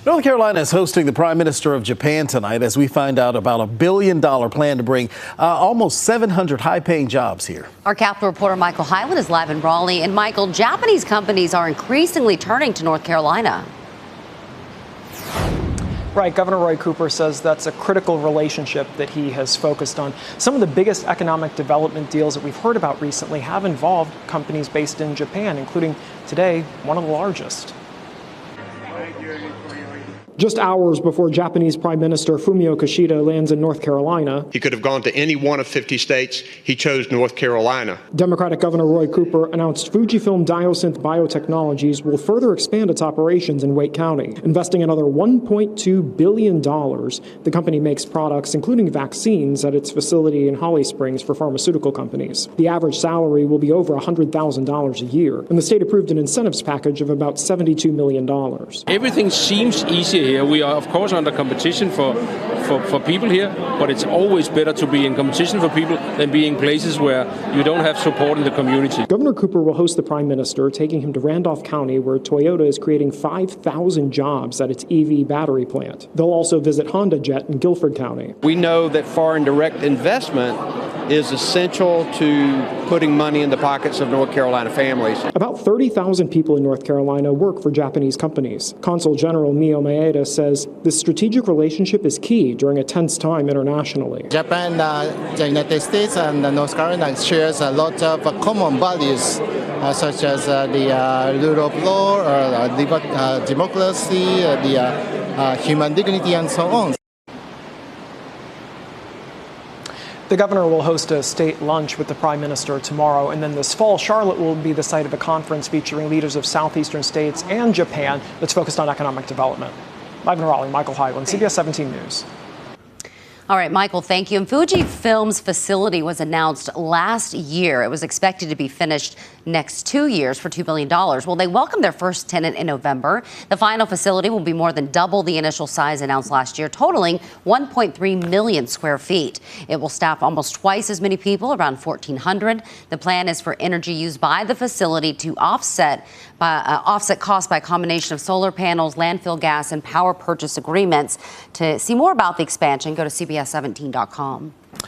North Carolina is hosting the Prime Minister of Japan tonight as we find out about $1 billion plan to bring almost 700 high-paying jobs here. Our Capitol reporter Michael Hyland is live in Raleigh. And Michael, Japanese companies are increasingly turning to North Carolina. Right. Governor Roy Cooper says that's a critical relationship that he has focused on. Some of the biggest economic development deals that we've heard about recently have involved companies based in Japan, including today, one of the largest. Just hours before Japanese Prime Minister Fumio Kishida lands in North Carolina. He could have gone to any one of 50 states. He chose North Carolina. Democratic Governor Roy Cooper announced FUJIFILM Diosynth Biotechnologies will further expand its operations in Wake County, investing another $1.2 billion. The company makes products, including vaccines, at its facility in Holly Springs for pharmaceutical companies. The average salary will be over $100,000 a year, and the state approved an incentives package of about $72 million. Everything seems easier here. We are, of course, under competition for people here, but it's always better to be in competition for people than be in places where you don't have support in the community. Governor Cooper will host the Prime Minister, taking him to Randolph County, where Toyota is creating 5,000 jobs at its EV battery plant. They'll also visit Honda Jet in Guilford County. We know that foreign direct investment is essential to putting money in the pockets of North Carolina families. About 30,000 people in North Carolina work for Japanese companies. Consul General Mio Maeda says this strategic relationship is key during a tense time internationally. Japan, the United States, and North Carolina shares a lot of common values, such as the rule of law, democracy, the human dignity, and so on. The governor will host a state lunch with the Prime Minister tomorrow, and then this fall, Charlotte will be the site of a conference featuring leaders of southeastern states and Japan that's focused on economic development. Live in Raleigh, Michael Hyland, CBS 17 News. All right, Michael, thank you. And FUJIFILM's facility was announced last year. It was expected to be finished next 2 years for $2 billion. Well, they welcomed their first tenant in November. The final facility will be more than double the initial size announced last year, totaling 1.3 million square feet. It will staff almost twice as many people, around 1,400. The plan is for energy used by the facility to offset costs by a combination of solar panels, landfill gas, and power purchase agreements. To see more about the expansion, go to CBS17.com.